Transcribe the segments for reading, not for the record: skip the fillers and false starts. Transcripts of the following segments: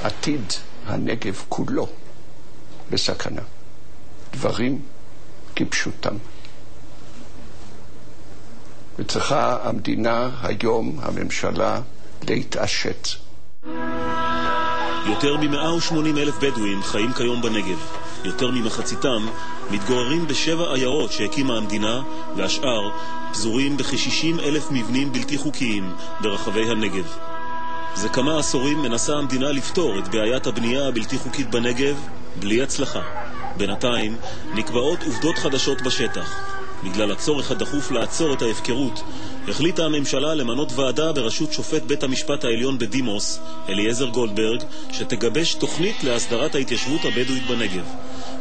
עתיד הנגב כולו בסכנה. דברים כפשוטם. וצריכה המדינה היום, הממשלה, להתעשת. יותר מ-180,000 בדואים חיים כיום בנגב. יותר ממחציתם מתגוררים ב7 עיירות שהקימה המדינה, והשאר פזורים בכ-60,000 מבנים בלתי חוקיים ברחבי הנגב. זה כמה עשורים מנסה המדינה לפתור את בעיית הבנייה הבלתי חוקית בנגב בלי הצלחה. בינתיים נקבעות עובדות חדשות בשטח. בגלל הצורך הדחוף לעצור את ההפקרות, החליטה הממשלה למנות ועדה בראשות שופט בית המשפט העליון בדימוס, אליעזר גולדברג, שתגבש תוכנית להסדרת ההתיישבות הבדואית בנגב.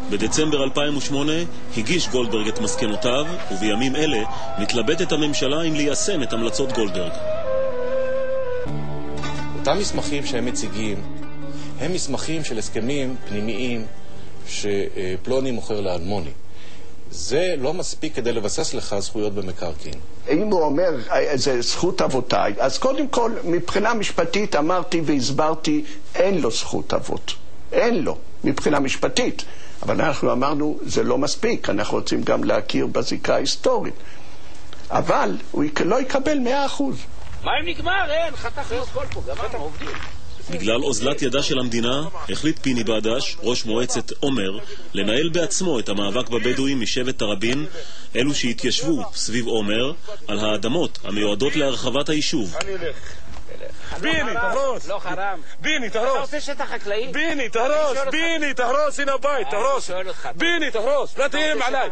בדצמבר 2008 הגיש גולדברג את מסקנותיו, ובימים אלה מתלבטת הממשלה אם ליישם את המלצות גולדברג. אותם מסמכים שהם מציגים הם מסמכים של הסכמים פנימיים שפלוני מוכר לאלמוני. זה לא מספיק כדי לבסס לך זכויות במקרקעין. אם הוא אומר, זה זכות אבותיי, אז קודם כל, מבחינה משפטית אמרתי והסברתי, אין לו זכות אבות. אין לו, מבחינה משפטית. אבל אנחנו אמרנו, זה לא מספיק, אנחנו רוצים גם להכיר בזיקה ההיסטורית. אבל הוא לא יקבל 100%. מה אם נגמר? אין, חתך לו כל פה, גם אנחנו עובדים. בגלל אוזלת ידה של המדינה, החליט פיני בדש, ראש מועצת עומר, לנהל בעצמו את המאבק בבדואים משבט תראבין, אלו שהתיישבו סביב עומר, על האדמות המיועדות להרחבת היישוב. ביני, תהרוס! לא חרם. ביני, תהרוס! אתה רוצה שטח חקלאי? ביני, תהרוס! ביני, תהרוס! הנה הבית, תהרוס! ביני, תהרוס! לא תאיים עליי!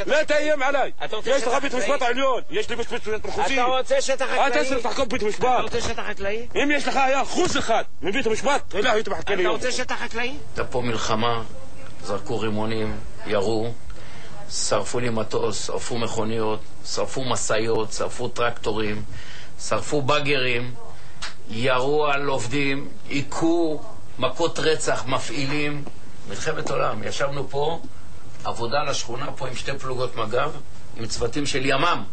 לא תאיים עליי! יש לך בית משפט העליון! יש לי בית משפט מחוזי! אתה רוצה שטח חקלאי? אתה צריך לחקום בית משפט! אתה רוצה שטח חקלאי? אם יש לך היה אחוז אחד מבית המשפט, אלא היית מחכה לי אתה יום. רוצה שטח חקלאי? הייתה פה מלחמה, זרקו רימונים, ירו, שרפו לי מטוס, שרפו מכוניות, שרפו מסעיות, שרפו טרקטורים, שרפו בגרים, ירו על עובדים, עיקו, מכות רצח, מפעילים. מלחמת עולם. ישבנו פה, עבודה לשכונה פה עם 2 פלוגות מג"ב, עם צוותים של ימ"מ.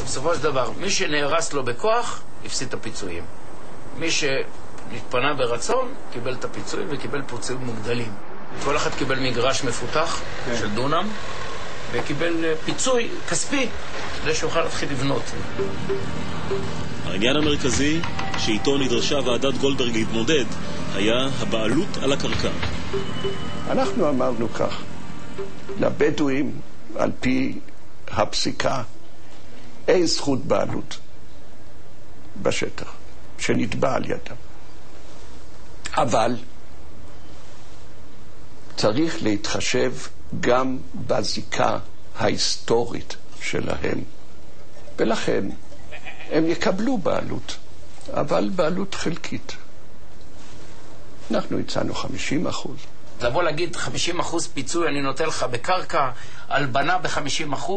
בסופו של דבר, מי שנהרס לו בכוח, הפסיד את הפיצויים. מי שנתפנה ברצון, קיבל את הפיצויים וקיבל פיצויים מוגדלים. כל אחד קיבל מגרש מפותח של דונם, וקיבל פיצוי כספי כדי שיוכל להתחיל לבנות. העניין המרכזי שאיתו נדרשה ועדת גולדברג להתמודד היה הבעלות על הקרקע. אנחנו אמרנו כך, לבדואים על פי הפסיקה אין זכות בעלות בשטח שנתבע על ידם. אבל צריך להתחשב גם בזיקה ההיסטורית שלהם. ולכן הם יקבלו בעלות, אבל בעלות חלקית. אנחנו הצענו 50%. לבוא להגיד 50% פיצוי אני נותן לך בקרקע, הלבנה ב-50%,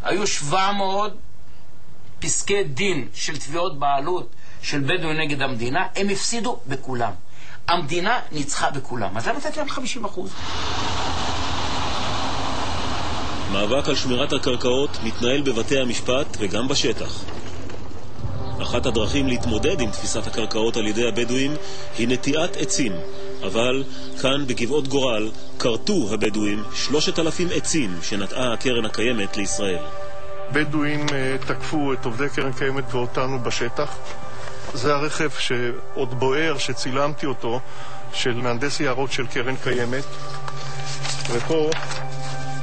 היו 700 פסקי דין של תביעות בעלות של בדואים נגד המדינה, הם הפסידו בכולם. המדינה ניצחה בכולם. אז למה לתת להם 50%? מאבק על שמירת הקרקעות מתנהל בבתי המשפט וגם בשטח. אחת הדרכים להתמודד עם תפיסת הקרקעות על ידי הבדואים היא נטיעת עצים. אבל כאן בגבעות גורל קרטו הבדואים 3,000 עצים שנטעה הקרן הקיימת לישראל. בדואים תקפו את עובדי קרן קיימת ואותנו בשטח. זה הרכב שעוד בוער, שצילמתי אותו, של מהנדס יערות של קרן קיימת. ופה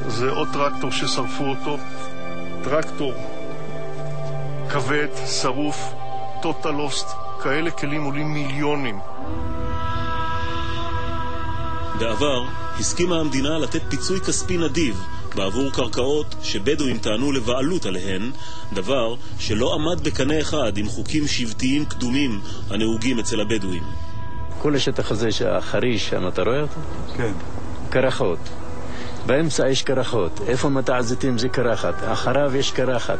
זה עוד טרקטור ששרפו אותו. טרקטור כבד, שרוף, total lost. כאלה כלים עולים מיליונים. בעבר הסכימה המדינה לתת פיצוי כספי נדיב בעבור קרקעות שבדואים טענו לבעלות עליהן, דבר שלא עמד בקנה אחד עם חוקים שבטיים קדומים הנהוגים אצל הבדואים. כל השטח הזה שהחריש, שם אתה רואה אותו? כן. קרחות. באמצע יש קרחות. איפה מטע הזיתים זה קרחת. אחריו יש קרחת.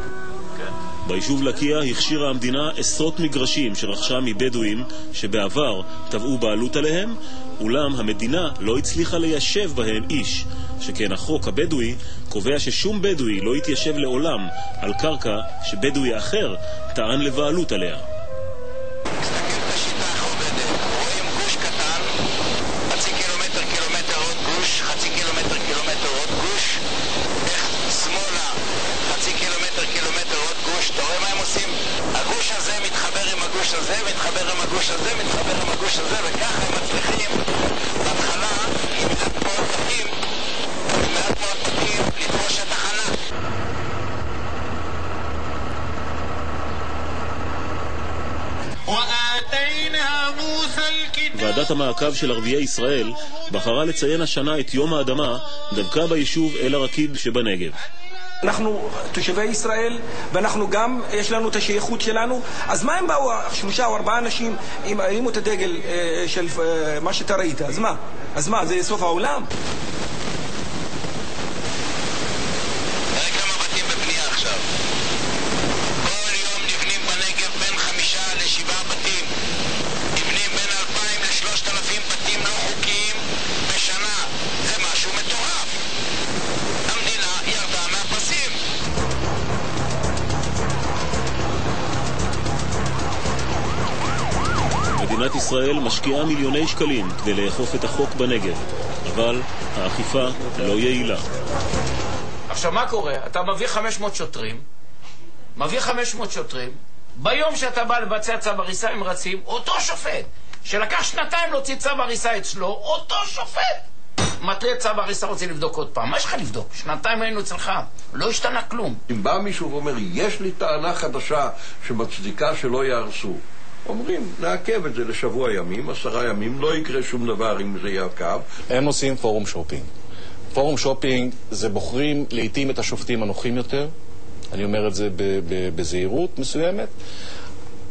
ביישוב לקיה הכשירה המדינה עשרות מגרשים שרכשה מבדואים שבעבר טבעו בעלות עליהם, אולם המדינה לא הצליחה ליישב בהם איש, שכן החוק הבדואי קובע ששום בדואי לא יתיישב לעולם על קרקע שבדואי אחר טען לבעלות עליה. מתחבר עם הגוש הזה, וככה הם מצליחים בהתחלה עם מעט מאוד בתים לתפוס את החנה. ועדת המעקב של ערביי ישראל בחרה לציין השנה את יום האדמה דווקא ביישוב אל-עראקיב שבנגב. אנחנו תושבי ישראל, ואנחנו גם, יש לנו את השייכות שלנו. אז מה הם באו 3 או 4 אנשים אם הרימו את הדגל של מה שאתה ראית? אז מה, זה סוף העולם? תראה כמה בתים בבנייה עכשיו. כל יום נבנים בנגב בין 5 ל7 בתים. נבנים בין 2,000 ל3,000 בתים לא חוקיים בשנה. זה משהו מטורף. המדינה ירדה מהפסים. מדינת ישראל משקיעה מיליוני שקלים כדי לאכוף את החוק בנגב, אבל האכיפה לא יעילה. עכשיו מה קורה? אתה מביא 500 שוטרים, ביום שאתה בא לבצע צו הריסה הם רצים, אותו שופט שלקח 2 להוציא צו הריסה אצלו, אותו שופט מטריד צו הריסה רוצה לבדוק עוד פעם. מה יש לך לבדוק? 2 היינו אצלך, לא השתנה כלום. אם בא מישהו ואומר, יש לי טענה חדשה שמצדיקה שלא יהרסו, אומרים, נעכב את זה לשבוע ימים, 10 ימים, לא יקרה שום דבר אם זה יעכב. הם עושים פורום שופינג. פורום שופינג זה בוחרים לעתים את השופטים הנוחים יותר, אני אומר את זה בזהירות מסוימת,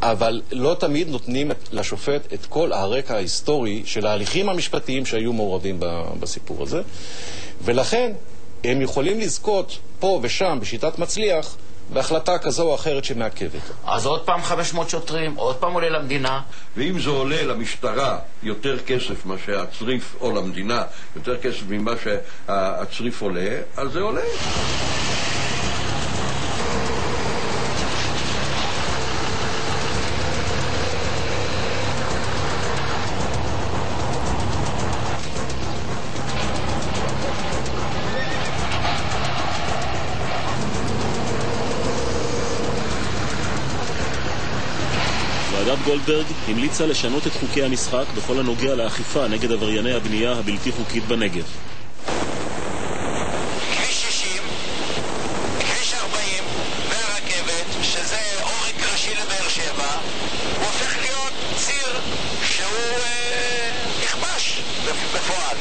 אבל לא תמיד נותנים לשופט את כל הרקע ההיסטורי של ההליכים המשפטיים שהיו מעורבים בסיפור הזה, ולכן הם יכולים לזכות פה ושם בשיטת מצליח בהחלטה כזו או אחרת שמעכבת. אז עוד פעם 500 שוטרים, עוד פעם עולה למדינה. ואם זה עולה למשטרה יותר כסף מה שהצריף, או למדינה יותר כסף ממה שהצריף עולה, אז זה עולה. ועדת גולדברג המליצה לשנות את חוקי המשחק בכל הנוגע לאכיפה נגד עברייני הבנייה הבלתי חוקית בנגב. כביש 60, כביש 40 והרכבת, שזה עורק ראשי לבאר שבע, הוא הופך להיות ציר שהוא נכבש בפועל.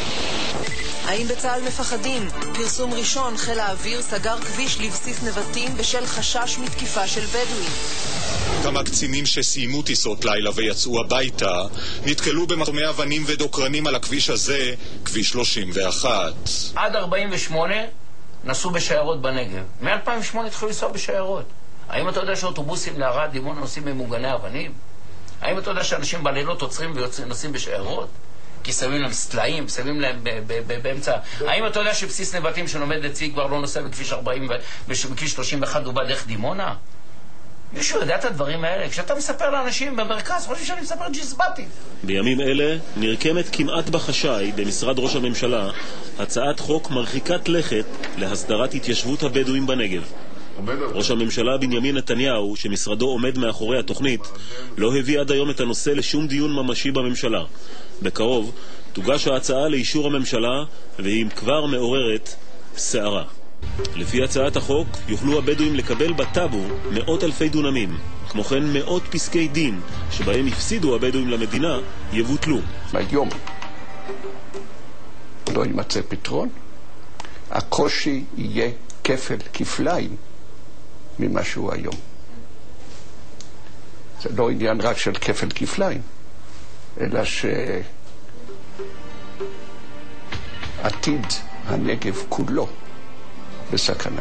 האם בצה"ל מפחדים? פרסום ראשון, חיל האוויר סגר כביש לבסיס נבטים בשל חשש מתקיפה של בדואים. כמה קצינים שסיימו טיסות לילה ויצאו הביתה נתקלו במחסומי אבנים ודוקרנים על הכביש הזה, כביש 31. עד 48 נסעו בשיירות בנגב. מ-2008 התחילו לנסוע בשיירות. האם אתה יודע שאוטובוסים לערד דימונה נוסעים ממוגני אבנים? האם אתה יודע שאנשים בלילות עוצרים ונוסעים בשיירות? כי שמים להם סלעים, שמים להם באמצע. האם אתה יודע שבסיס נבטים שנומד לצי כבר לא נוסע בכביש 40 ובכביש 31 הוא בא דרך דימונה? מישהו יודע את הדברים האלה? כשאתה מספר לאנשים במרכז, חושבים שאני מספר ג'יזבטי. בימים אלה נרקמת כמעט בחשאי במשרד ראש הממשלה הצעת חוק מרחיקת לכת להסדרת התיישבות הבדואים בנגב. ראש הממשלה בנימין נתניהו, שמשרדו עומד מאחורי התוכנית, לא הביא עד היום את הנושא לשום דיון ממשי בממשלה. בקרוב תוגש ההצעה לאישור הממשלה, והיא כבר מעוררת סערה. לפי הצעת החוק יוכלו הבדואים לקבל בטאבו 100,000 דונמים. כמו כן 100 פסקי דין שבהם הפסידו הבדואים למדינה יבוטלו. היום לא יימצא פתרון, הקושי יהיה כפל כפליים ממה שהוא היום. זה לא עניין רק של כפל כפליים, אלא שעתיד הנגב כולו בסכנה.